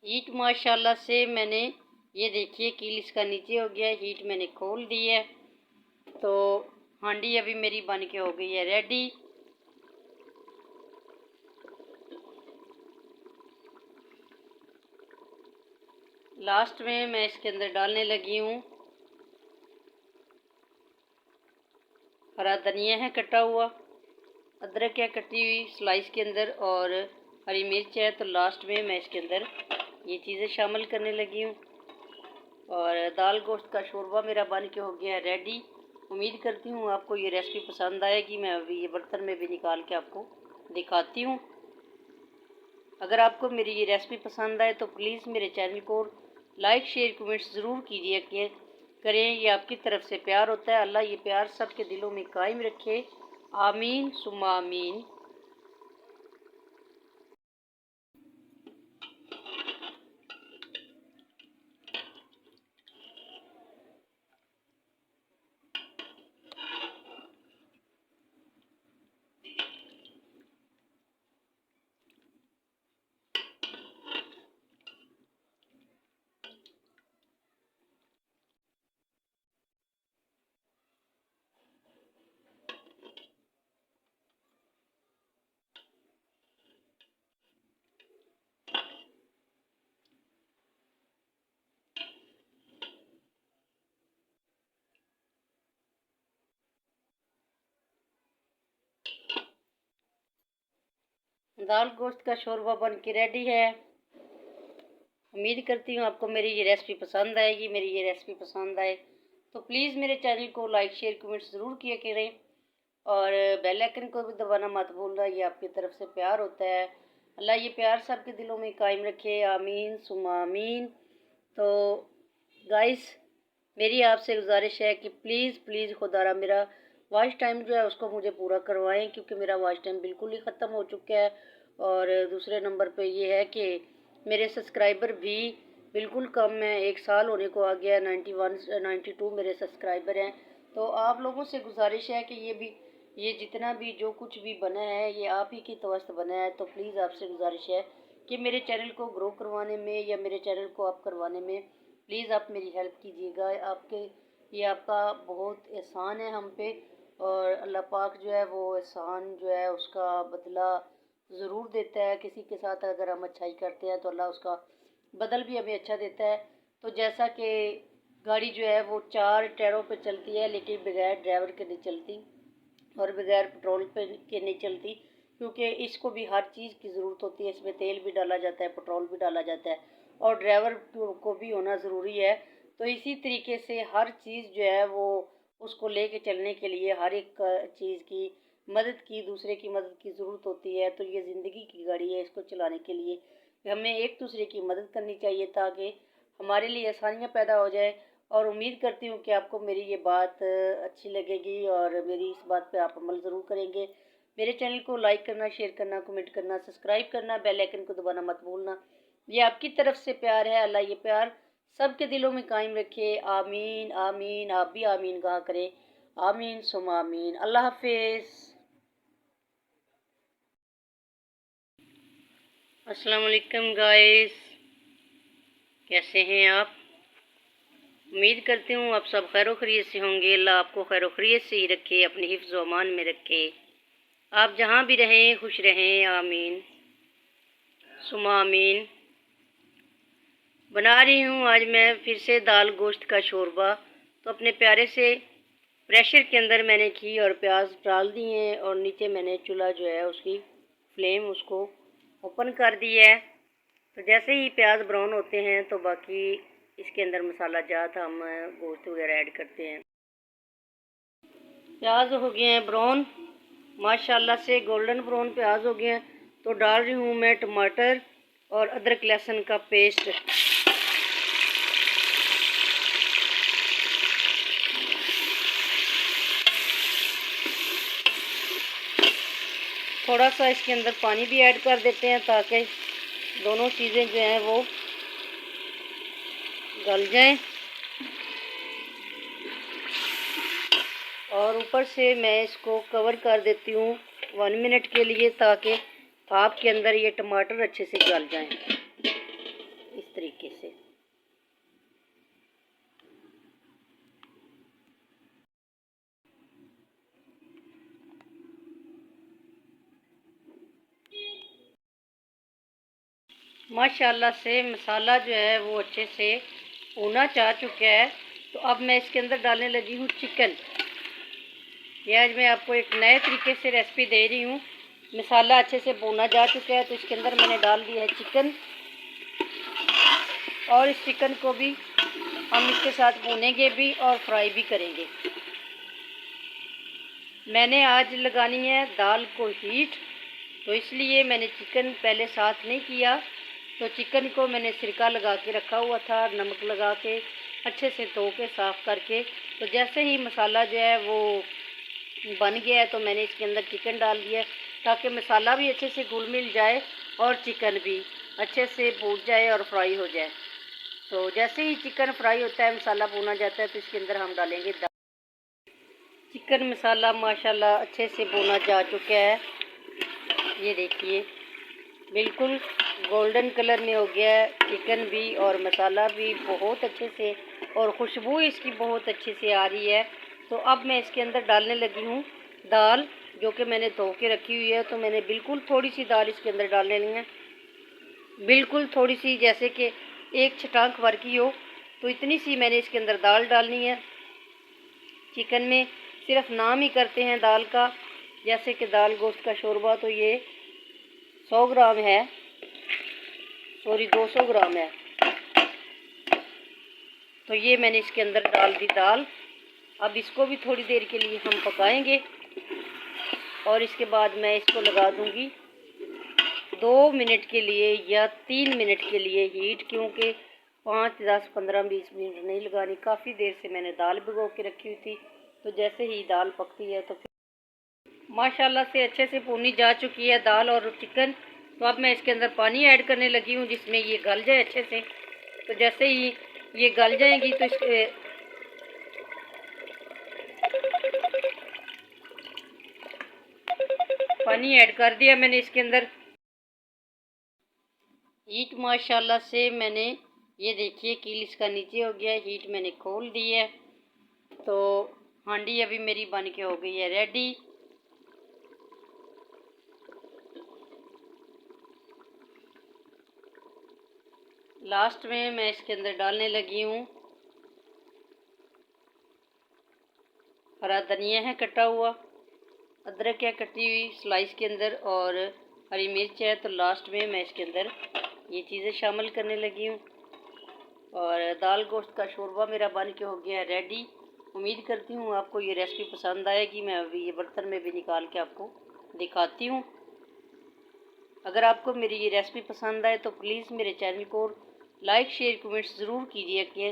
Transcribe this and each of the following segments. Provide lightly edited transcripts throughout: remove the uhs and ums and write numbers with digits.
Heat माशाल्लाह से मैंने ये देखिए कील इसका नीचे हो गया है। हीट मैंने खोल दी है तो हांडी अभी मेरी बन के हो गई है रेडी। लास्ट में मैं इसके अंदर डालने लगी हूँ हरा धनिया है कटा हुआ, अदरक है कटी हुई स्लाइस के अंदर, और हरी मिर्च है। तो लास्ट में मैं इसके अंदर ये चीज़ें शामिल करने लगी हूँ और दाल गोश्त का शोरबा मेरा बन के हो गया है रेडी। उम्मीद करती हूँ आपको ये रेसिपी पसंद आएगी। मैं अभी ये बर्तन में भी निकाल के आपको दिखाती हूँ। अगर आपको मेरी ये रेसिपी पसंद आए तो प्लीज़ मेरे चैनल को लाइक शेयर कमेंट्स ज़रूर कीजिए कि करें। ये आपकी तरफ से प्यार होता है। अल्लाह ये प्यार सबके दिलों में कायम रखे। आमीन सुम्मा आमीन। दाल गोश्त का शोरबा बन के रेडी है। उम्मीद करती हूँ आपको मेरी ये रेसिपी पसंद आएगी। मेरी ये रेसिपी पसंद आए तो प्लीज़ मेरे चैनल को लाइक शेयर कमेंट ज़रूर किया करें और बेल आइकन को भी दबाना मत भूलना। ये आपकी तरफ से प्यार होता है। अल्लाह ये प्यार सबके दिलों में कायम रखे। आमीन सुम्मा आमीन। तो गाइस मेरी आपसे गुजारिश है कि प्लीज़ प्लीज़ खुदारा मेरा वॉच टाइम जो है उसको मुझे पूरा करवाएं, क्योंकि मेरा वॉच टाइम बिल्कुल ही ख़त्म हो चुका है। और दूसरे नंबर पे ये है कि मेरे सब्सक्राइबर भी बिल्कुल कम है। 1 साल होने को आ गया। 92 मेरे सब्सक्राइबर हैं। तो आप लोगों से गुजारिश है कि ये जितना भी जो कुछ भी बना है ये आप ही की तवस्त बना है। तो प्लीज़ आपसे गुजारिश है कि मेरे चैनल को ग्रो करवाने में या मेरे चैनल को अप करवाने में प्लीज़ आप मेरी हेल्प कीजिएगा। ये आपका बहुत एहसान है हम पे, और अल्लाह पाक जो है वो एहसान जो है उसका बदला ज़रूर देता है। किसी के साथ अगर हम अच्छाई करते हैं तो अल्लाह उसका बदल भी हमें अच्छा देता है। तो जैसा कि गाड़ी जो है वो 4 टायरों पे चलती है लेकिन बगैर ड्राइवर के नहीं चलती और बगैर पेट्रोल पे के नहीं चलती, क्योंकि इसको भी हर चीज़ की ज़रूरत होती है। इसमें तेल भी डाला जाता है, पेट्रोल भी डाला जाता है और ड्राइवर को भी होना ज़रूरी है। तो इसी तरीके से हर चीज़ जो है वो उसको लेके चलने के लिए हर एक चीज़ की मदद की दूसरे की मदद की ज़रूरत होती है। तो ये ज़िंदगी की गाड़ी है, इसको चलाने के लिए हमें एक दूसरे की मदद करनी चाहिए ताकि हमारे लिए आसानियाँ पैदा हो जाए। और उम्मीद करती हूँ कि आपको मेरी ये बात अच्छी लगेगी और मेरी इस बात पे आप अमल ज़रूर करेंगे। मेरे चैनल को लाइक करना, शेयर करना, कमेंट करना, सब्सक्राइब करना, बेल आइकन को दबाना मत भूलना। ये आपकी तरफ से प्यार है। अल्लाह ये प्यार सबके दिलों में कायम रखे। आमीन आमीन। आप भी आमीन कहा करें। आमीन सुम्मा आमीन। अल्लाह हाफिज़। अस्सलाम वालेकुम गाइस, कैसे हैं आप? उम्मीद करती हूँ आप सब खैर खैरियत से होंगे। अल्लाह आपको खैर खैरियत से ही रखे, अपने हिफ्ज़ व अमान में रखे। आप जहाँ भी रहें खुश रहें। आमीन सुम्मा आमीन। बना रही हूँ आज मैं फिर से दाल गोश्त का शोरबा। तो अपने प्यारे से प्रेशर के अंदर मैंने घी और प्याज डाल दिए हैं और नीचे मैंने चूल्हा जो है उसकी फ्लेम उसको ओपन कर दी है। तो जैसे ही प्याज ब्राउन होते हैं तो बाकी इसके अंदर मसाला जात हम गोश्त वगैरह ऐड करते हैं। प्याज हो गए हैं ब्राउन, माशाल्लाह से गोल्डन ब्राउन प्याज हो गए हैं। तो डाल रही हूँ मैं टमाटर और अदरक लहसुन का पेस्ट। थोड़ा सा इसके अंदर पानी भी ऐड कर देते हैं ताकि दोनों चीज़ें जो हैं वो गल जाएं। और ऊपर से मैं इसको कवर कर देती हूँ 1 मिनट के लिए ताकि भाप के अंदर ये टमाटर अच्छे से गल जाएं। तरीके से। माशाल्लाह से मसाला जो है वो अच्छे से भुना जा चुका है। तो अब मैं इसके अंदर डालने लगी हूँ चिकन। ये आज मैं आपको एक नए तरीके से रेसिपी दे रही हूँ। मसाला अच्छे से भुना जा चुका है तो इसके अंदर मैंने डाल दिया है चिकन, और इस चिकन को भी हम इसके साथ भूनेंगे भी और फ्राई भी करेंगे। मैंने आज लगानी है दाल को हीट, तो इसलिए मैंने चिकन पहले साथ नहीं किया। तो चिकन को मैंने सिरका लगा के रखा हुआ था, नमक लगा के अच्छे से धो के साफ़ करके। तो जैसे ही मसाला जो है वो बन गया है तो मैंने इसके अंदर चिकन डाल दिया, ताकि मसाला भी अच्छे से घुल मिल जाए और चिकन भी अच्छे से भून जाए और फ्राई हो जाए। तो जैसे ही चिकन फ्राई होता है, मसाला भुना जाता है, तो इसके अंदर हम डालेंगे दाल। चिकन मसाला माशाल्लाह अच्छे से भुना जा चुका है। ये देखिए बिल्कुल गोल्डन कलर में हो गया है चिकन भी और मसाला भी बहुत अच्छे से, और खुशबू इसकी बहुत अच्छे से आ रही है। तो अब मैं इसके अंदर डालने लगी हूँ दाल, जो कि मैंने धो के रखी हुई है। तो मैंने बिल्कुल थोड़ी सी दाल इसके अंदर डाल लेनी है, बिल्कुल थोड़ी सी, जैसे कि एक छटाक भर की हो, तो इतनी सी मैंने इसके अंदर दाल डालनी है। चिकन में सिर्फ नाम ही करते हैं दाल का, जैसे कि दाल गोश्त का शोरबा। तो ये 100 ग्राम है, सॉरी 200 ग्राम है। तो ये मैंने इसके अंदर डाल दी दाल। अब इसको भी थोड़ी देर के लिए हम पकाएंगे, और इसके बाद मैं इसको लगा दूंगी 2 मिनट के लिए या 3 मिनट के लिए हीट, क्योंकि 5, 10, 15, 20 मिनट नहीं लगानी। काफ़ी देर से मैंने दाल भिगो के रखी हुई थी। तो जैसे ही दाल पकती है तो फिर माशाल्लाह से अच्छे से भुनी जा चुकी है दाल और चिकन। तो अब मैं इसके अंदर पानी ऐड करने लगी हूँ, जिसमें ये गल जाए अच्छे से। तो जैसे ही ये गल जाएंगी तो इसके पानी ऐड कर दिया मैंने इसके अंदर। हीट माशाल्लाह से मैंने, ये देखिए कील इसका नीचे हो गया है, हीट मैंने खोल दी है। तो हांडी अभी मेरी बन के हो गई है रेडी। लास्ट में मैं इसके अंदर डालने लगी हूँ हरा धनिया है कटा हुआ, अदरक है कटी हुई स्लाइस के अंदर, और हरी मिर्च है। तो लास्ट में मैं इसके अंदर ये चीज़ें शामिल करने लगी हूँ। और दाल गोश्त का शोरबा मेरा बन के हो गया है रेडी। उम्मीद करती हूँ आपको ये रेसिपी पसंद आएगी। मैं अभी ये बर्तन में भी निकाल के आपको दिखाती हूँ। अगर आपको मेरी ये रेसिपी पसंद आए तो प्लीज़ मेरे चैनल को लाइक शेयर कमेंट्स ज़रूर कीजिए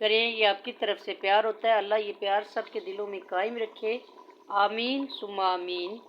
करें। ये आपकी तरफ से प्यार होता है। अल्लाह ये प्यार सबके दिलों में कायम रखे। आमीन सुम्मा आमीन।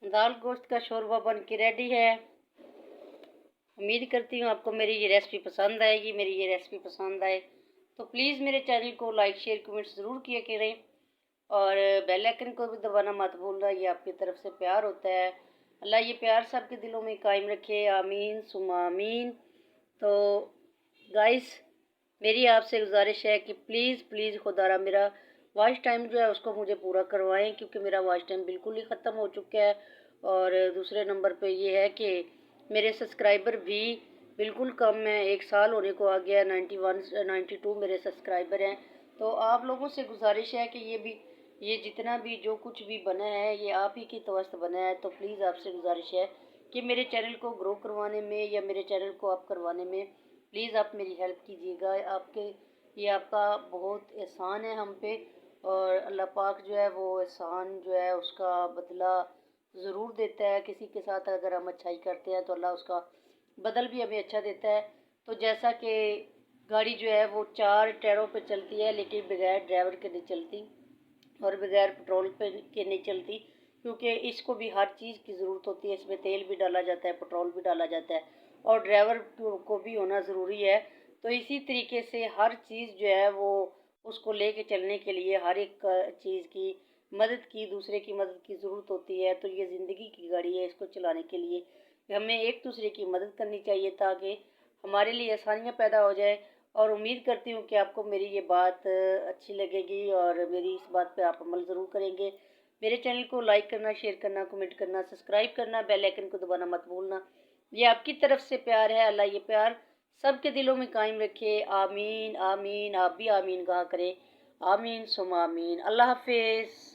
दाल गोश्त का शोरबा बन के रेडी है। उम्मीद करती हूँ आपको मेरी ये रेसिपी पसंद आएगी। मेरी ये रेसिपी पसंद आए तो प्लीज़ मेरे चैनल को लाइक शेयर कमेंट ज़रूर किया करें, और बेल आइकन को भी दबाना मत भूलना। ये आपकी तरफ से प्यार होता है। अल्लाह ये प्यार सबके दिलों में कायम रखे। आमीन सुम्मा आमीन। तो गाइस, मेरी आपसे गुजारिश है कि प्लीज़ प्लीज़ खुदारा मेरा वॉच टाइम जो है उसको मुझे पूरा करवाएं, क्योंकि मेरा वॉच टाइम बिल्कुल ही ख़त्म हो चुका है। और दूसरे नंबर पे ये है कि मेरे सब्सक्राइबर भी बिल्कुल कम है। 1 साल होने को आ गया, 91 92 मेरे सब्सक्राइबर हैं। तो आप लोगों से गुजारिश है कि ये जितना भी जो कुछ भी बना है ये आप ही की तवस्त बना है। तो प्लीज़ आपसे गुजारिश है कि मेरे चैनल को ग्रो करवाने में या मेरे चैनल को अप करवाने में प्लीज़ आप मेरी हेल्प कीजिएगा। आपके ये आपका बहुत एहसान है हम पे, और अल्लाह पाक जो है वो एहसान जो है उसका बदला ज़रूर देता है। किसी के साथ अगर हम अच्छाई करते हैं तो अल्लाह उसका बदल भी हमें अच्छा देता है। तो जैसा कि गाड़ी जो है वो 4 टायरों पे चलती है, लेकिन बगैर ड्राइवर के नहीं चलती और बगैर पेट्रोल पे के नहीं चलती, क्योंकि इसको भी हर चीज़ की ज़रूरत होती है। इसमें तेल भी डाला जाता है, पेट्रोल भी डाला जाता है, और ड्राइवर को भी होना ज़रूरी है। तो इसी तरीके से हर चीज़ जो है वो उसको लेके चलने के लिए हर एक चीज़ की मदद की, दूसरे की मदद की ज़रूरत होती है। तो ये ज़िंदगी की गाड़ी है, इसको चलाने के लिए हमें एक दूसरे की मदद करनी चाहिए ताकि हमारे लिए आसानियाँ पैदा हो जाए। और उम्मीद करती हूँ कि आपको मेरी ये बात अच्छी लगेगी और मेरी इस बात पे आप अमल ज़रूर करेंगे। मेरे चैनल को लाइक करना, शेयर करना, कमेंट करना, सब्सक्राइब करना, बेल आइकन को दबाना मत भूलना। ये आपकी तरफ से प्यार है। अल्लाह ये प्यार सबके दिलों में कायम रखे। आमीन आमीन। आप भी आमीन कहा करें। आमीन सुम आमीन। अल्लाह हाफिज़।